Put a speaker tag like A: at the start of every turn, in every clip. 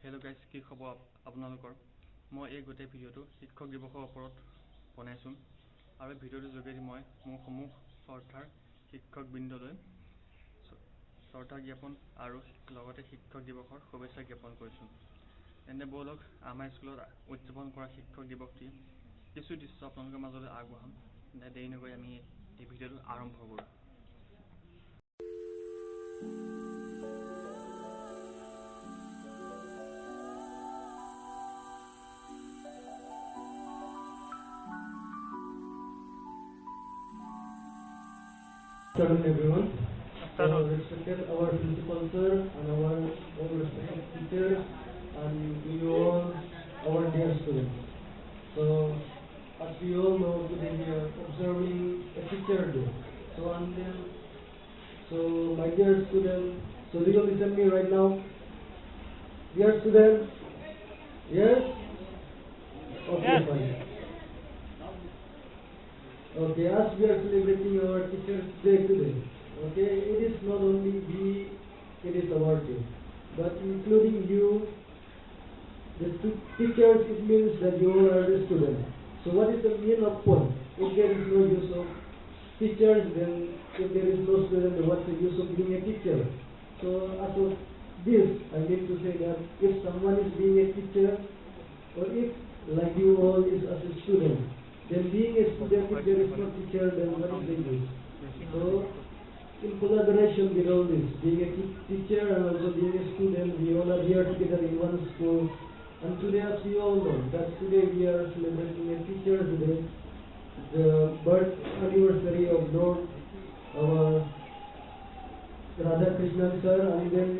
A: Hello' guys, কি খবৰ আপোনালোকৰ? মই এই গোটেই ভিডিঅ'টো শিক্ষক দিৱসৰ ওপৰত বনাইছোঁ আৰু ভিডিঅ'টোৰ যোগেদি মই মোৰ সমূহ শ্ৰদ্ধাৰ শিক্ষকবৃন্দলৈ শ্ৰদ্ধা জ্ঞাপন আৰু লগতে শিক্ষক দিৱসৰ শুভেচ্ছা জ্ঞাপন কৰিছোঁ। এনে ব'লক আমাৰ স্কুলত উদযাপন কৰা শিক্ষক দিৱসটি কিছু দৃশ্য আপোনালোকৰ মাজলৈ আগবঢ়াম। দেৰি নকৰি আমি এই ভিডিঅ'টো আৰম্ভ কৰোঁ।
B: Good afternoon, everyone. Respected our principal sir and our all respected teachers and you all, our dear students. So, as we all know, today we are observing a teacher day. So my dear students, so do you listen me right now? Dear students, yes? Okay, yes. Fine. Okay, as we are celebrating our Teachers' Day today, okay, it is not only we, it is our day, but including you, the teachers, it means that you all are the students. So what is the meaning of point? If there is no use of teachers, then if there is no student, then what's the use of being a teacher? So as of this, I need to say that if someone is being a teacher, or if like you all is as a student, then being a student, if there is no teacher, then what is the use? So, in collaboration with all this, being a teacher and also being a student, we all are here together in one school. And today, as we all know, that today we are celebrating a Teacher's Day, the birth anniversary of Lord, our Radhakrishnan sir, and then,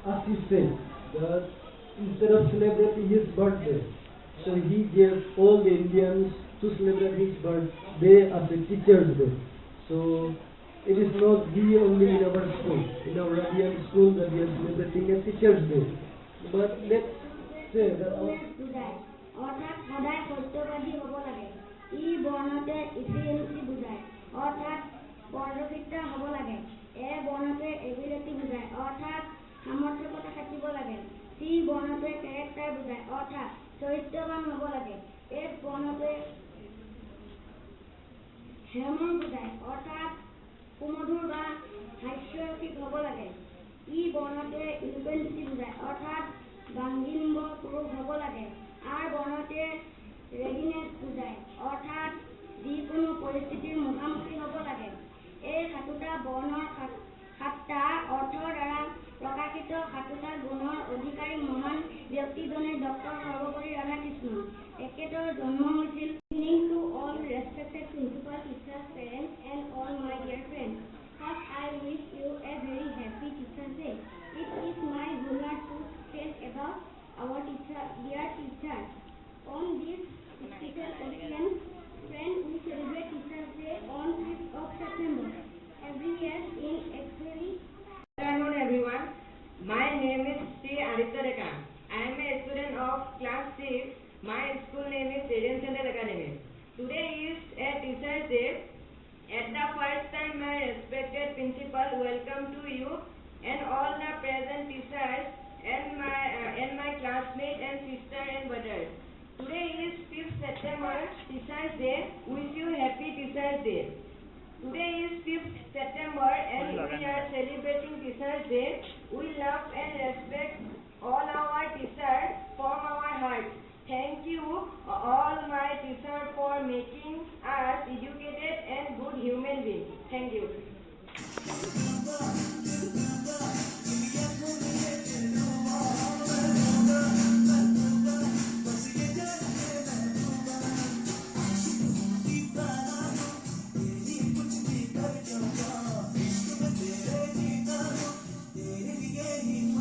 B: as he said, that instead of celebrating his birthday, so he gave all the Indians to celebrate his birthday as a Teacher's Day. So it is not we only in our school, in our Radiant school, that we are celebrating a Teacher's Day. But let's say that
C: অর্থাৎ সদায় সত্যবাদী হ'ব লাগে। ই বৰ্ণতে ইফিয়েন্সি বুজায়, অৰ্থাৎ পৰদৰ্শিতা হ'ব লাগে। এ বৰ্ণতে ability বুজায়, অৰ্থাৎ সামৰ্থ্যকতা থাকিব লাগে। চি বৰ্ণতে কেৰেক্টাৰ বুজায়, অৰ্থাৎ চৰিত্ৰবান হ'ব লাগে। এফ বৰ্ণতে হেমৰ বুজায়, অৰ্থাৎ সুমধুৰ বা হাস্যৰসিক হ'ব লাগে। ই বৰ্ণতে ইলোকুৱেন্সি বুজায়, অৰ্থাৎ গাম্ভীৰ্য পুৰুষ হ'ব লাগে। আৰ বৰ্ণতে ৰেডিনেছ বুজায়, অৰ্থাৎ যিকোনো পৰিস্থিতিৰ মুখামুখি হ'ব লাগে। এই সাতোটা বৰ্ণৰ সাতটা অৰ্থৰ দ্বাৰা প্ৰকাশিত সাতোটা গুণৰ অধিকাৰী মহান ব্যক্তিজনে ডক্টৰ সৰ্বপল্লী ৰাধাকৃষ্ণন। তেখেতৰ জন্ম হৈছিল। Evening to all respected principal, teachers, parents and all my dear friends. First, I wish you a very happy Teachers' Day. It is my honor to tell about our dear teachers. On this special occasion, friends, we celebrate Teachers' Day on 5th of September. Every year in actually.
D: Good afternoon, everyone. My name is Sri Aditya Reka. I am a student of class 6. My school name is Radiant Center Academy. Today is a Teachers' Day. At the first time, my respected principal, welcome to you and all the present teachers and my classmates and sisters and brothers. Today is 5th September, Teachers' Day. Wish you happy Teachers' Day. Today is 5th September and we are celebrating Teachers' Day. We love and respect all our teachers from our hearts. Thank you all my teachers for making us educated and good human beings. Thank you.
E: Yeah.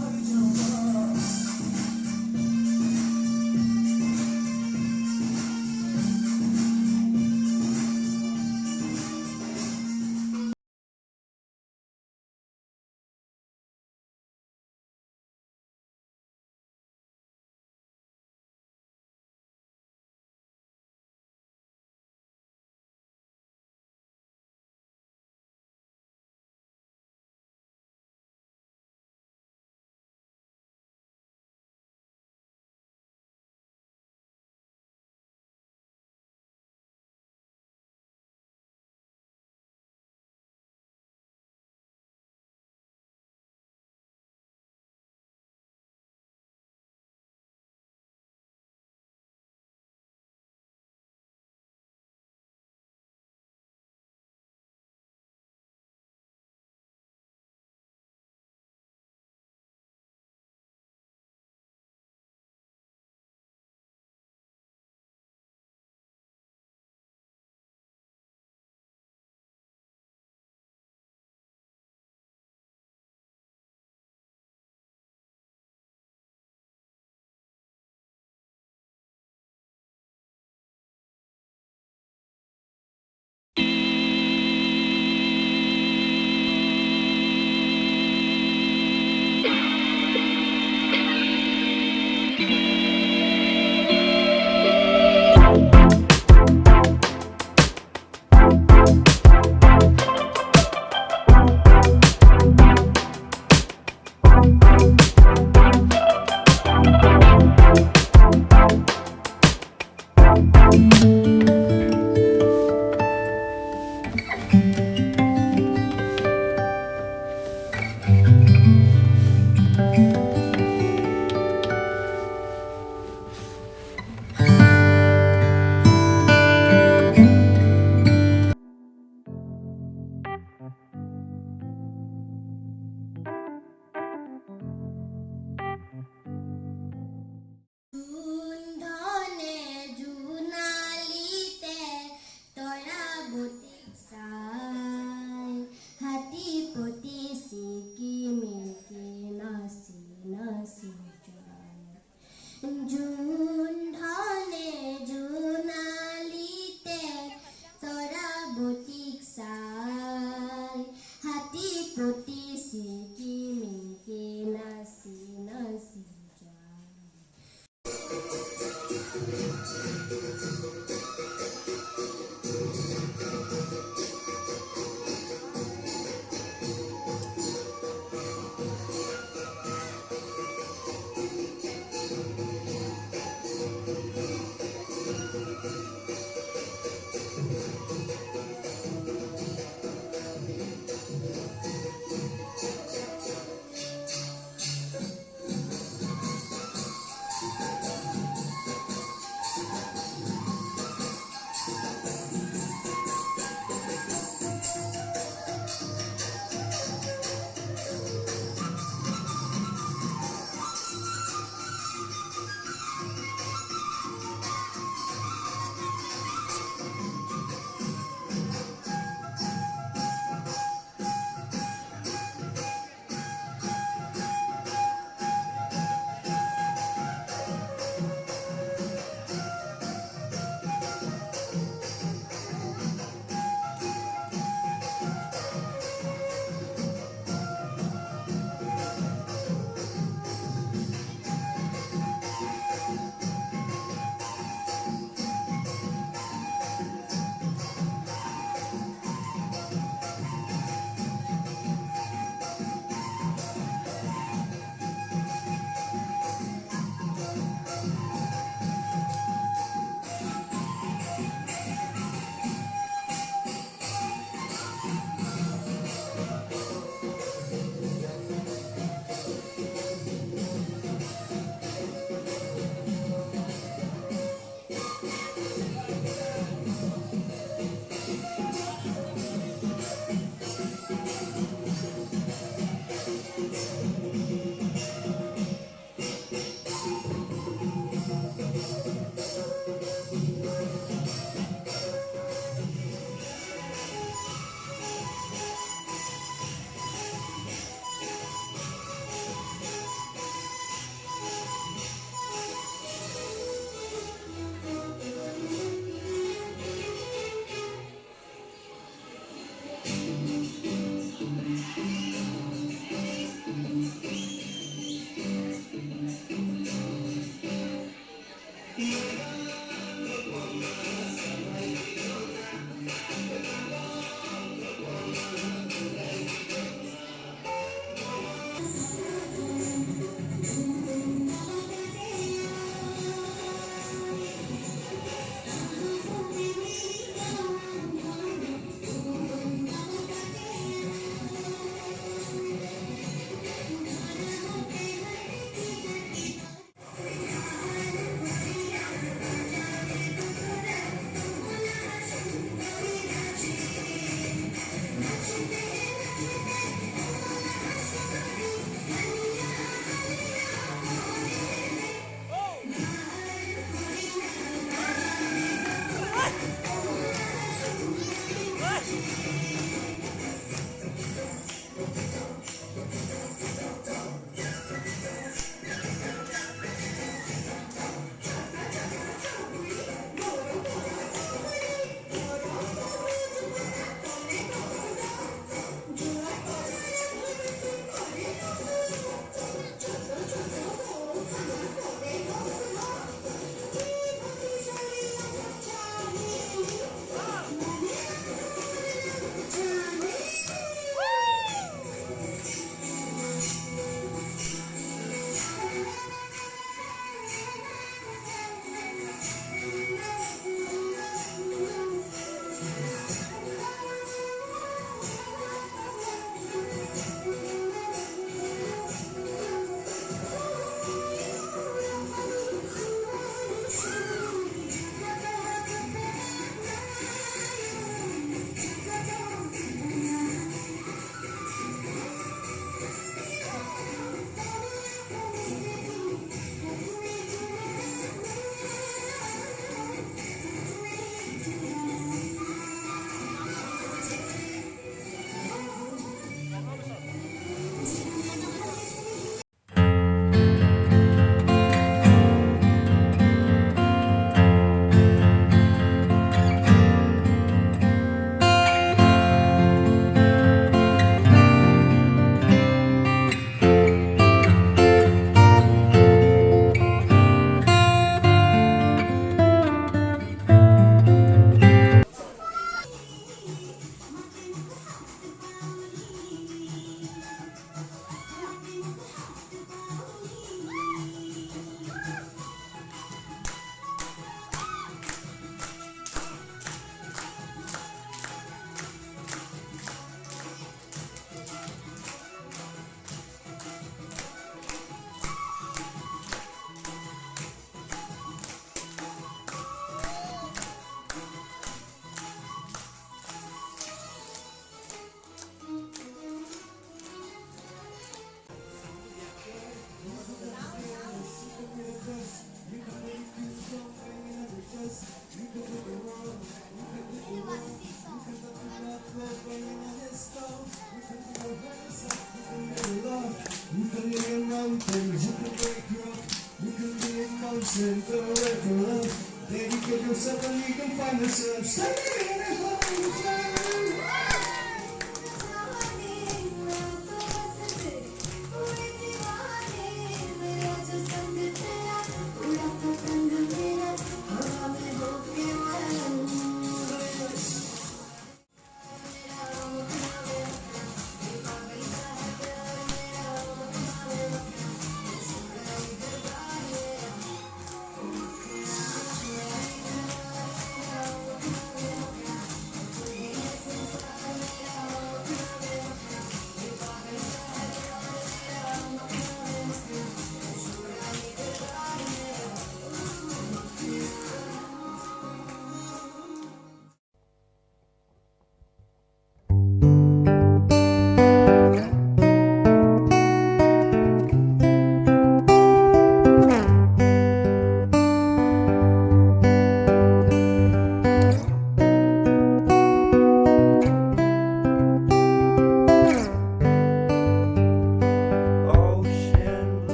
E: Listen forever. Dedicate yourself and you can find yourself. Standing in a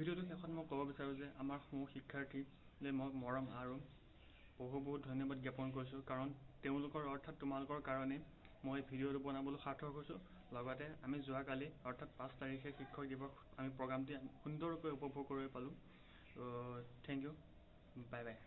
A: ভিডিঅ'টো শেষত মই ক'ব বিচাৰোঁ যে আমাৰ সমূহ শিক্ষাৰ্থীলৈ মই মৰম আৰু বহুত ধন্যবাদ জ্ঞাপন কৰিছোঁ, কাৰণ তেওঁলোকৰ অৰ্থাৎ তোমালোকৰ কাৰণে মই ভিডিঅ'টো বনাবলৈ সাৰ্থক হৈছোঁ। লগতে আমি যোৱাকালি অৰ্থাৎ 5 তাৰিখে শিক্ষক দিৱস আমি প্ৰগ্ৰামটি সুন্দৰকৈ উপভোগ কৰিব পালোঁ। Thank you, bye by.